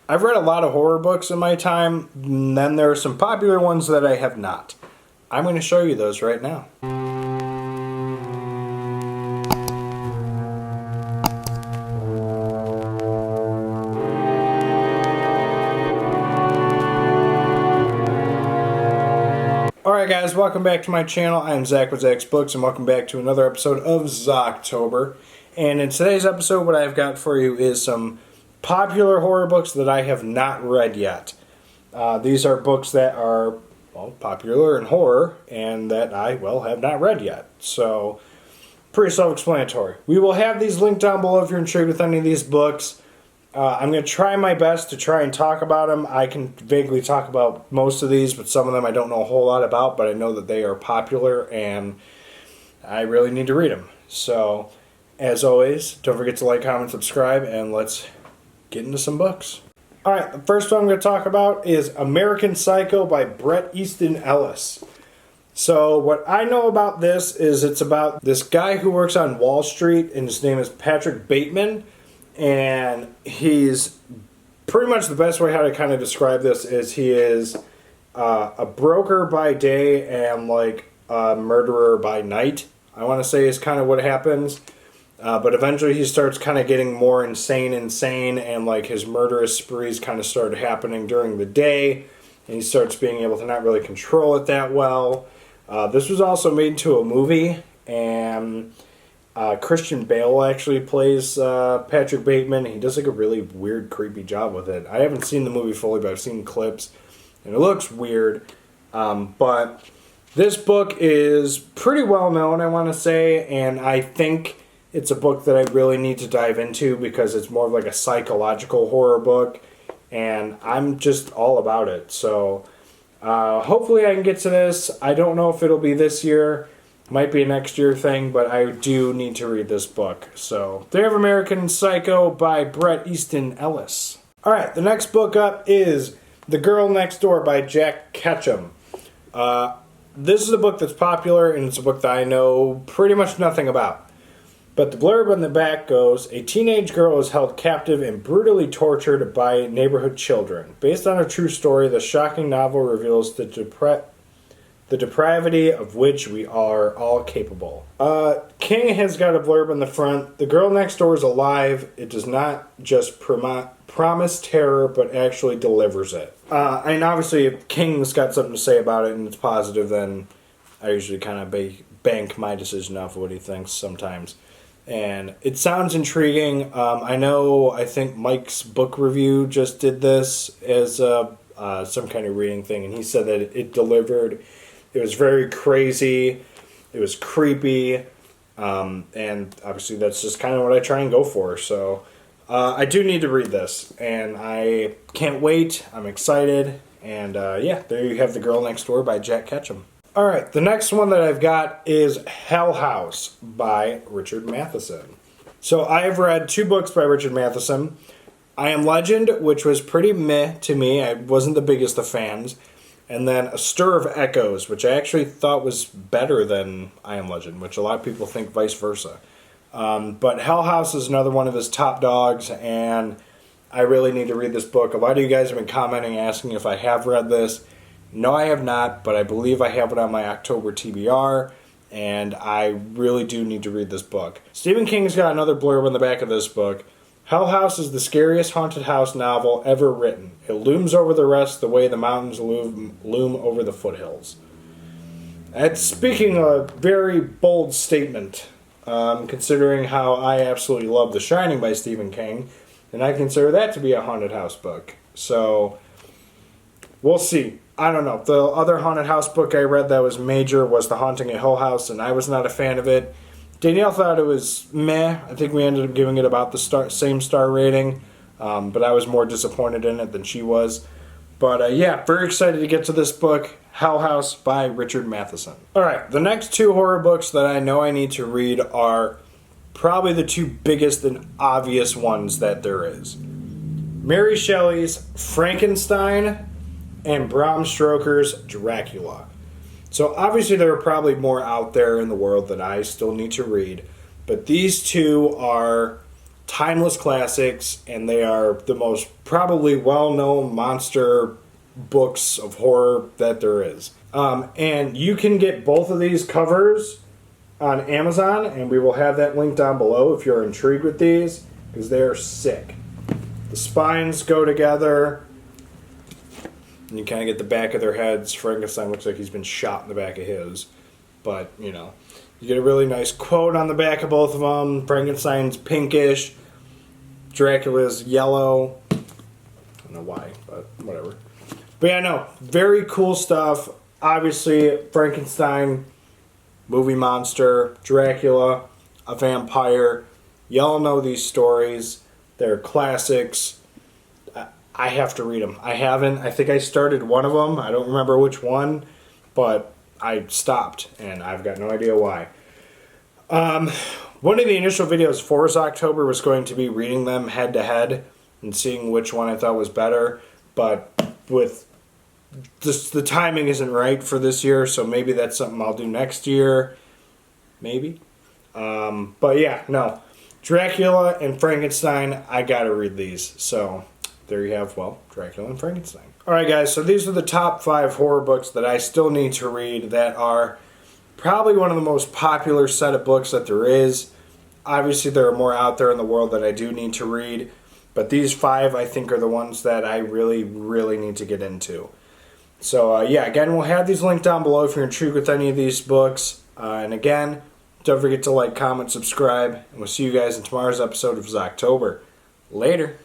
I've read a lot of horror books in my time, and then there are some popular ones that I have not. I'm going to show you those right now. Alright guys, welcome back to my channel. I am Zach with Zacks Books, and welcome back to another episode of Zocktober. And in today's episode, what I've got for you is some popular horror books that I have not read yet. These are books that are, well, popular in horror, and that I, well, have not read yet. So, pretty self-explanatory. We will have these linked down below if you're intrigued with any of these books. I'm going to try my best to try and talk about them. I can vaguely talk about most of these, but some of them I don't know a whole lot about, but I know that they are popular, and I really need to read them. So, as always, don't forget to like, comment, subscribe, and let's get into some books. Alright, the first one I'm going to talk about is American Psycho by Bret Easton Ellis. So, what I know about this is it's about this guy who works on Wall Street, and his name is Patrick Bateman. And he's pretty much the best way how to kind of describe this is he is a broker by day and like a murderer by night. I want to say is kind of what happens. But eventually he starts kind of getting more insane and like his murderous sprees kind of start happening during the day. And he starts being able to not really control it that well. This was also made into a movie, and Christian Bale actually plays Patrick Bateman. He does like a really weird, creepy job with it. I haven't seen the movie fully, but I've seen clips, and it looks weird. But this book is pretty well known, I want to say, and I think it's a book that I really need to dive into because it's more of like a psychological horror book, and I'm just all about it. So hopefully I can get to this. I don't know if it'll be this year. Might be a next year thing, but I do need to read this book. So, there you have American Psycho by Bret Easton Ellis. Alright, the next book up is The Girl Next Door by Jack Ketchum. This is a book that's popular, and it's a book that I know pretty much nothing about. But the blurb on the back goes, a teenage girl is held captive and brutally tortured by neighborhood children. Based on a true story, the shocking novel reveals the depravity of which we are all capable. King has got a blurb on the front. The girl next door is alive. It does not just promise terror, but actually delivers it. And obviously, if King's got something to say about it and it's positive, then I usually kind of bank my decision off of what he thinks sometimes. And it sounds intriguing. I think Mike's book review just did this as some kind of reading thing, and he said that it delivered. It was very crazy. It was creepy. And obviously that's just kind of what I try and go for. So I do need to read this. And I can't wait. I'm excited. And yeah, there you have The Girl Next Door by Jack Ketchum. Alright, the next one that I've got is Hell House by Richard Matheson. So I have read 2 books by Richard Matheson. I Am Legend, which was pretty meh to me. I wasn't the biggest of fans. And then A Stir of Echoes, which I actually thought was better than I Am Legend, which a lot of people think vice versa. But Hell House is another one of his top dogs, and I really need to read this book. A lot of you guys have been commenting, asking if I have read this. No, I have not, but I believe I have it on my October TBR, and I really do need to read this book. Stephen King's got another blurb on the back of this book. Hell House is the scariest haunted house novel ever written. It looms over the rest the way the mountains loom over the foothills. That's speaking a very bold statement, considering how I absolutely love The Shining by Stephen King, and I consider that to be a haunted house book. So, we'll see. I don't know. The other haunted house book I read that was major was The Haunting at Hill House, and I was not a fan of it. Danielle thought it was meh. I think we ended up giving it about the same star rating, but I was more disappointed in it than she was. But yeah, very excited to get to this book, Hell House by Richard Matheson. Alright, the next 2 horror books that I know I need to read are probably the 2 biggest and obvious ones that there is. Mary Shelley's Frankenstein and Bram Stoker's Dracula. So obviously there are probably more out there in the world that I still need to read, but these 2 are timeless classics, and they are the most probably well-known monster books of horror that there is. And you can get both of these covers on Amazon, and we will have that link down below if you're intrigued with these, because they are sick. The spines go together, and you kind of get the back of their heads. Frankenstein looks like he's been shot in the back of his, but, you know. You get a really nice quote on the back of both of them. Frankenstein's pinkish. Dracula's yellow. I don't know why, but whatever. But yeah, no. Very cool stuff. Obviously, Frankenstein, movie monster. Dracula, a vampire. Y'all know these stories. They're classics. I have to read them. I haven't. I think I started one of them. I don't remember which one, but I stopped, and I've got no idea why. One of the initial videos for October was going to be reading them head to head and seeing which one I thought was better, but with just the timing isn't right for this year, so maybe that's something I'll do next year. Maybe. But yeah, no. Dracula and Frankenstein, I gotta read these. So there you have, well, Dracula and Frankenstein. Alright guys, so these are the top 5 horror books that I still need to read that are probably one of the most popular set of books that there is. Obviously there are more out there in the world that I do need to read, but these 5 I think are the ones that I really, really need to get into. So yeah, again, we'll have these linked down below if you're intrigued with any of these books. And again, don't forget to like, comment, subscribe, and we'll see you guys in tomorrow's episode of Zocktober. Later.